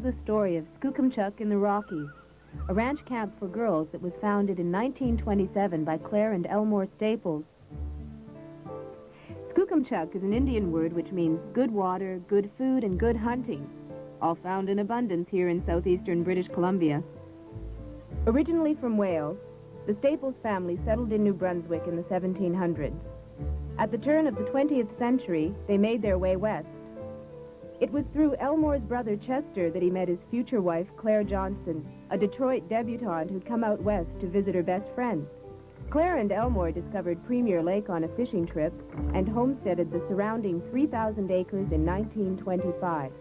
is the story of Skookumchuck in the Rockies, a ranch camp for girls that was founded in 1927 by Claire and Elmore Staples. Skookumchuck is an Indian word which means good water, good food, and good hunting, all found in abundance here in southeastern British Columbia. Originally from Wales, the Staples family settled in New Brunswick in the 1700s. At the turn of the 20th century, they made their way west. It was through Elmore's brother Chester that he met his future wife, Claire Johnston, a Detroit debutante who'd come out west to visit her best friend. Claire and Elmore discovered Premier Lake on a fishing trip and homesteaded the surrounding 3,000 acres in 1925.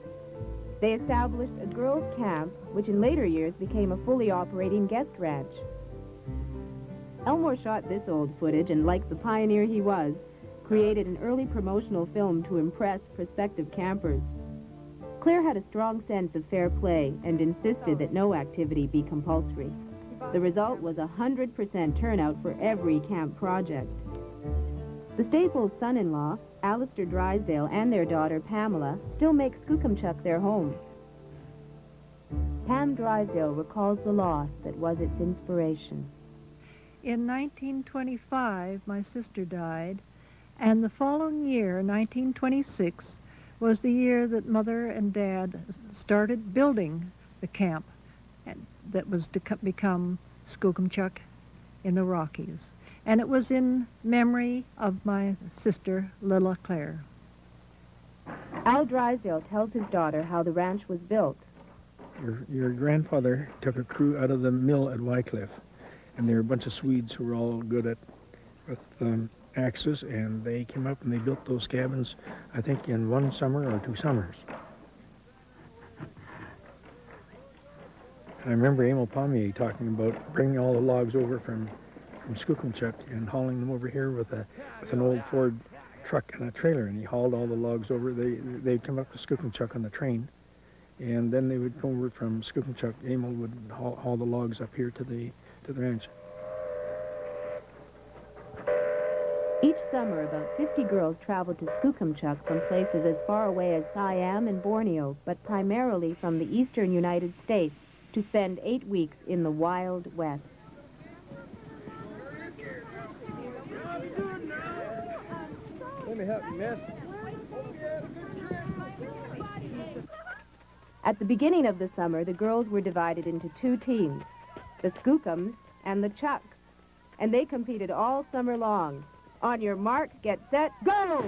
They established a girls' camp, which in later years became a fully operating guest ranch. Elmore shot this old footage and, like the pioneer he was, created an early promotional film to impress prospective campers. Claire had a strong sense of fair play and insisted that no activity be compulsory. The result was 100% turnout for every camp project. The Staples' son-in-law, Alyson Drysdale, and their daughter, Pamela, still make Skookumchuck their home. Pam Drysdale recalls the loss that was its inspiration. In 1925, my sister died, and the following year, 1926, was the year that Mother and Dad started building the camp that was to become Skookumchuck in the Rockies. And it was in memory of my sister, Lilla Claire. Al Drysdale tells his daughter how the ranch was built. Your grandfather took a crew out of the mill at Wycliffe, and they were a bunch of Swedes who were all good with axes, and they came up and they built those cabins, I think, in one summer or 2 summers. I remember Emil Pommier talking about bringing all the logs over from Skookumchuck and hauling them over here with an old Ford truck and a trailer, and he hauled all the logs over. They'd come up to Skookumchuck on the train, and then they would come over from Skookumchuck. Emil would haul the logs up here to the ranch. Each summer, about 50 girls traveled to Skookumchuck from places as far away as Siam and Borneo, but primarily from the eastern United States, to spend 8 weeks in the Wild West. Let me help you, miss. At the beginning of the summer, the girls were divided into 2 teams, the Skookums and the Chucks, and they competed all summer long. On your mark, get set, go!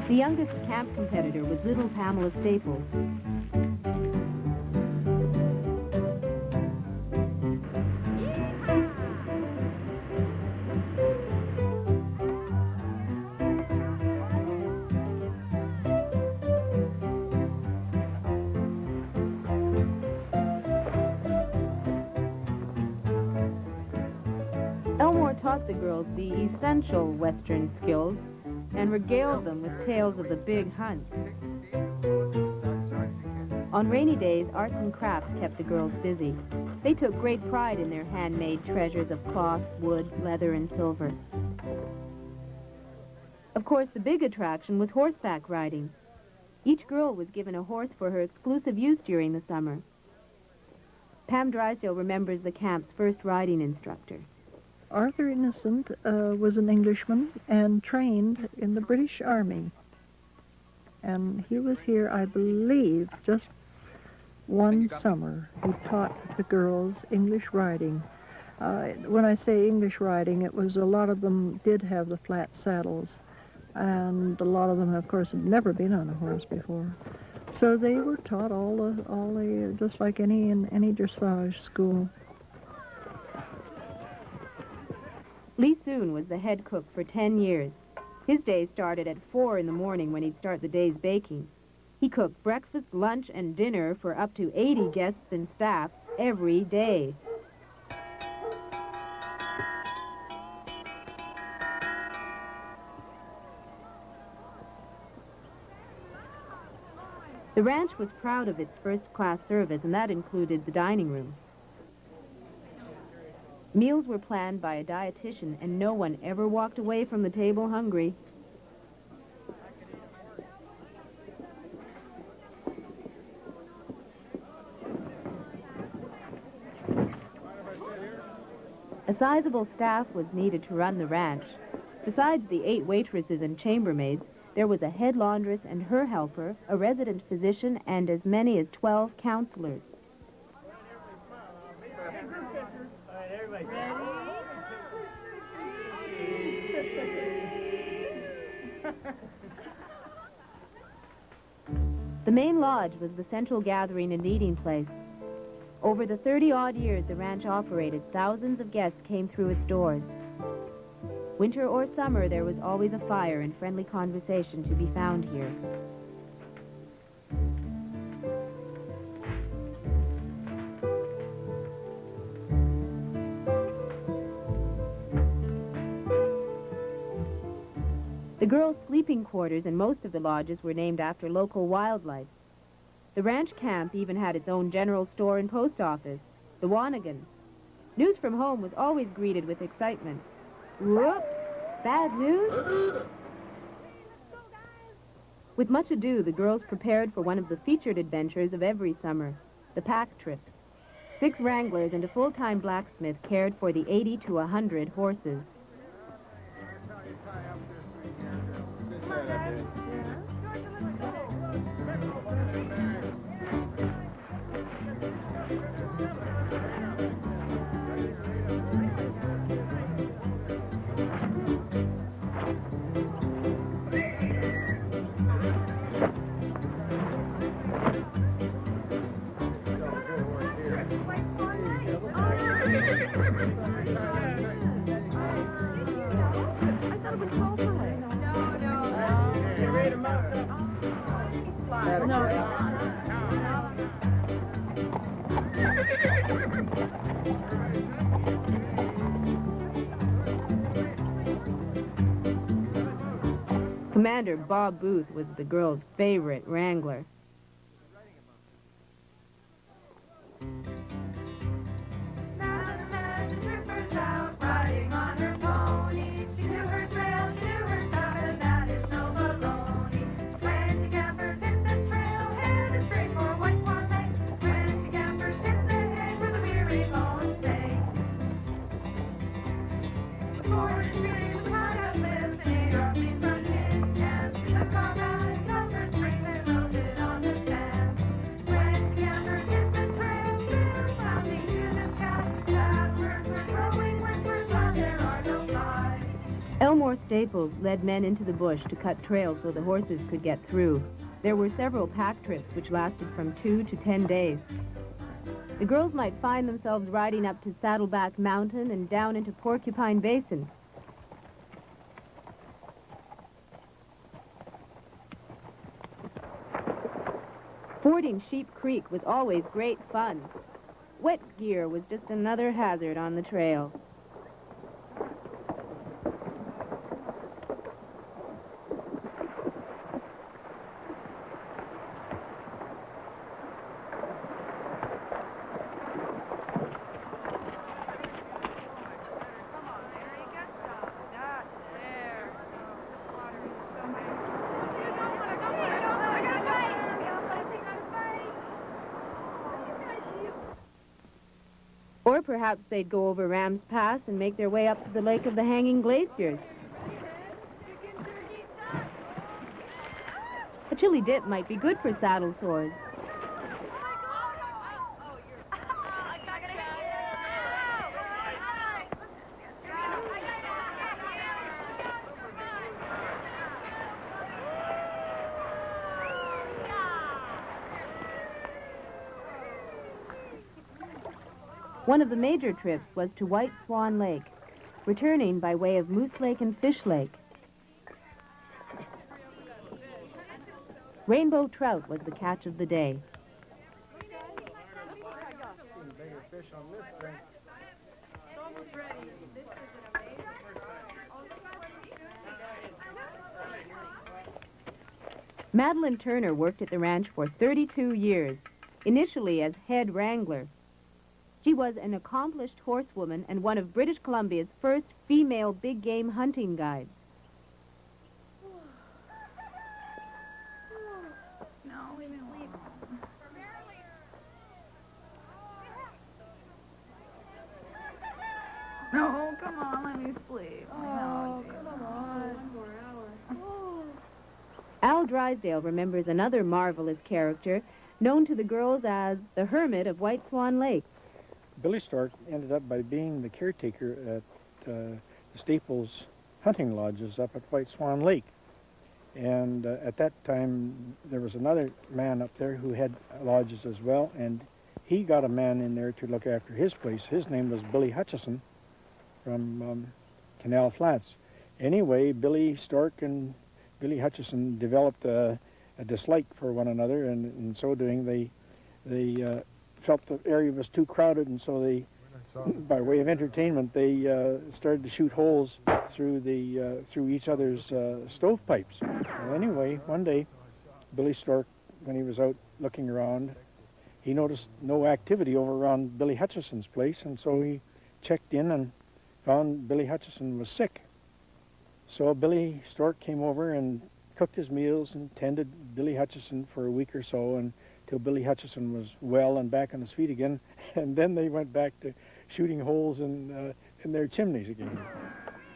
The youngest camp competitor was little Pamela Staples. Elmore taught the girls the essential Western skills and regaled them with tales of the big hunt. On rainy days, arts and crafts kept the girls busy. They took great pride in their handmade treasures of cloth, wood, leather, and silver. Of course, the big attraction was horseback riding. Each girl was given a horse for her exclusive use during the summer. Pam Drysdale remembers the camp's first riding instructor. Arthur Innocent was an Englishman and trained in the British Army. And he was here, I believe, just one summer. He taught the girls English riding. When I say English riding, it was a lot of them did have the flat saddles. And a lot of them, of course, had never been on a horse before. So they were taught all the just like any dressage school. Lee Soon was the head cook for 10 years. His day started at 4 in the morning when he'd start the day's baking. He cooked breakfast, lunch, and dinner for up to 80 guests and staff every day. The ranch was proud of its first-class service, and that included the dining room. Meals were planned by a dietitian, and no one ever walked away from the table hungry. A sizable staff was needed to run the ranch. Besides the 8 waitresses and chambermaids, there was a head laundress and her helper, a resident physician, and as many as 12 counselors. The main lodge was the central gathering and eating place. Over the 30-odd years the ranch operated, thousands of guests came through its doors. Winter or summer, there was always a fire and friendly conversation to be found here. The girls' sleeping quarters and most of the lodges were named after local wildlife. The ranch camp even had its own general store and post office, the Wanagan. News from home was always greeted with excitement. Whoop! Bad news? With much ado, the girls prepared for one of the featured adventures of every summer, the pack trip. 6 wranglers and a full-time blacksmith cared for the 80 to 100 horses. Commander Bob Booth was the girls' favorite wrangler. Staples led men into the bush to cut trails so the horses could get through. There were several pack trips which lasted from 2 to 10 days. The girls might find themselves riding up to Saddleback Mountain and down into Porcupine Basin. Fording Sheep Creek was always great fun. Wet gear was just another hazard on the trail. Or perhaps they'd go over Ram's Pass and make their way up to the Lake of the Hanging Glaciers. A chili dip might be good for saddle sores. One of the major trips was to White Swan Lake, returning by way of Moose Lake and Fish Lake. Rainbow trout was the catch of the day. Madeline Turner worked at the ranch for 32 years, initially as head wrangler. She was an accomplished horsewoman and one of British Columbia's first female big game hunting guides. No, come on, let me sleep. Oh, come on. One more hour. Al Drysdale remembers another marvelous character known to the girls as the Hermit of White Swan Lake. Billy Stork ended up by being the caretaker at the Staples hunting lodges up at White Swan Lake. And at that time, there was another man up there who had lodges as well, and he got a man in there to look after his place. His name was Billy Hutchison from Canal Flats. Anyway, Billy Stork and Billy Hutchison developed a dislike for one another, and in so doing, they felt the area was too crowded, and so they, by way of entertainment, they started to shoot holes through each other's stovepipes. Well, anyway, one day, Billy Stork, when he was out looking around, he noticed no activity over around Billy Hutchison's place, and so he checked in and found Billy Hutchison was sick. So Billy Stork came over and cooked his meals and tended Billy Hutchison for a week or so until Billy Hutchison was well and back on his feet again, and then they went back to shooting holes in their chimneys again.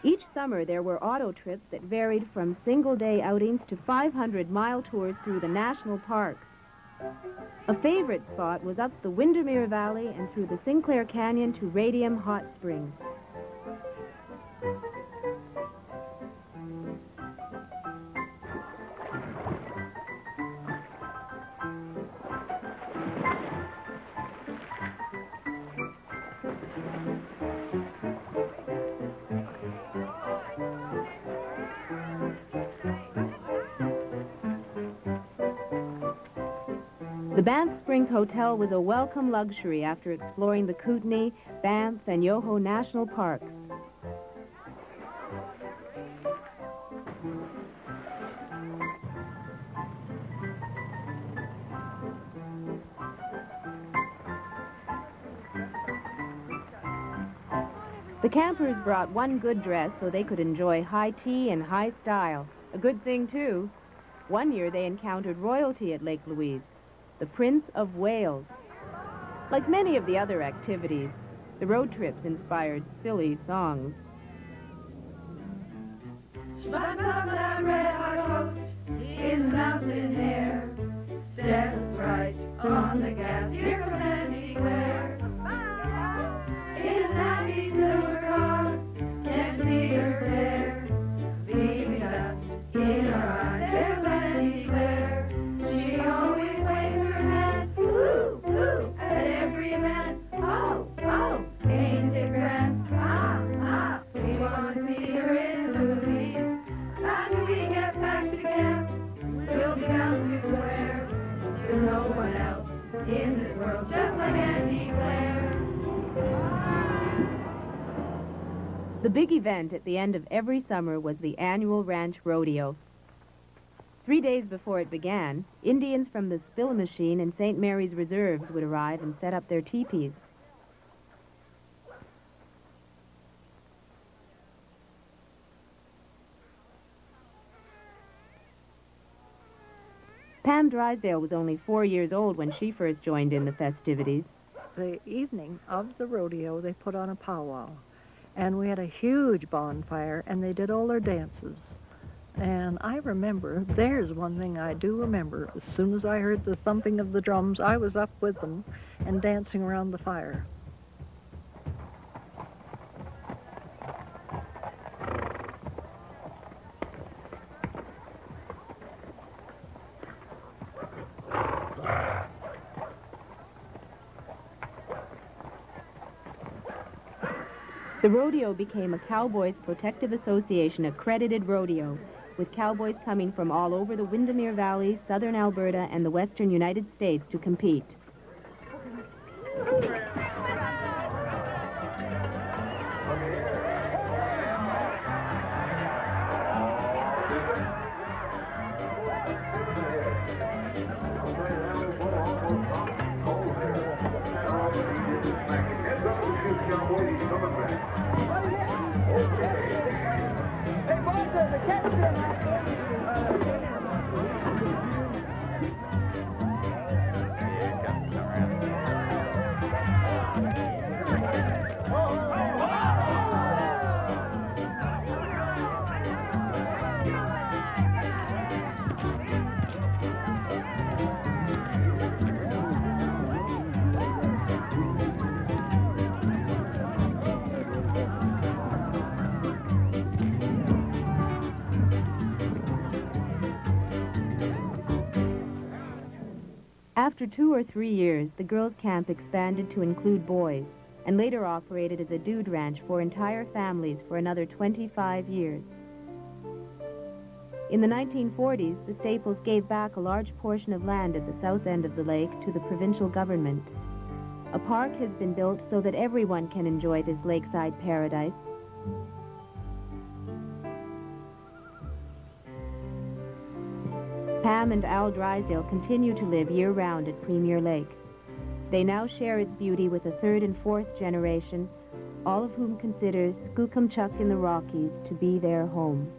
Each summer there were auto trips that varied from single-day outings to 500-mile tours through the national parks. A favorite spot was up the Windermere Valley and through the Sinclair Canyon to Radium Hot Springs. The Banff Springs Hotel was a welcome luxury after exploring the Kootenay, Banff, and Yoho National Parks. The campers brought one good dress so they could enjoy high tea and high style. A good thing, too. One year they encountered royalty at Lake Louise, the Prince of Wales. Like many of the other activities, the road trips inspired silly songs. Slap up that red hot coat in the mountain air. Step right on the gas. Here comes Andy Ware. In a happy silver car, can't see her there. Leaving us in our eyes. There's Andy Ware. She always waves her hand. Ooh, ooh, at every man. Oh, oh, ain't it grand? Ah, ah, we want to see her in Louise. After we get back to camp, we'll be bound to swear there's no one else in this world just like Andy Ware. The big event at the end of every summer was the annual ranch rodeo. 3 days before it began, Indians from the Spill-A-Machine and St. Mary's Reserves would arrive and set up their teepees. Pam Drysdale was only 4 years old when she first joined in the festivities. The evening of the rodeo, they put on a powwow. And we had a huge bonfire, and they did all their dances. And I remember, there's one thing I do remember. As soon as I heard the thumping of the drums, I was up with them and dancing around the fire. The rodeo became a Cowboys Protective Association accredited rodeo, with cowboys coming from all over the Windermere Valley, southern Alberta, and the western United States to compete. After 2 or 3 years, the girls' camp expanded to include boys, and later operated as a dude ranch for entire families for another 25 years. In the 1940s, the Staples gave back a large portion of land at the south end of the lake to the provincial government. A park has been built so that everyone can enjoy this lakeside paradise. Pam and Al Drysdale continue to live year-round at Premier Lake. They now share its beauty with a third and fourth generation, all of whom consider Skookumchuck in the Rockies to be their home.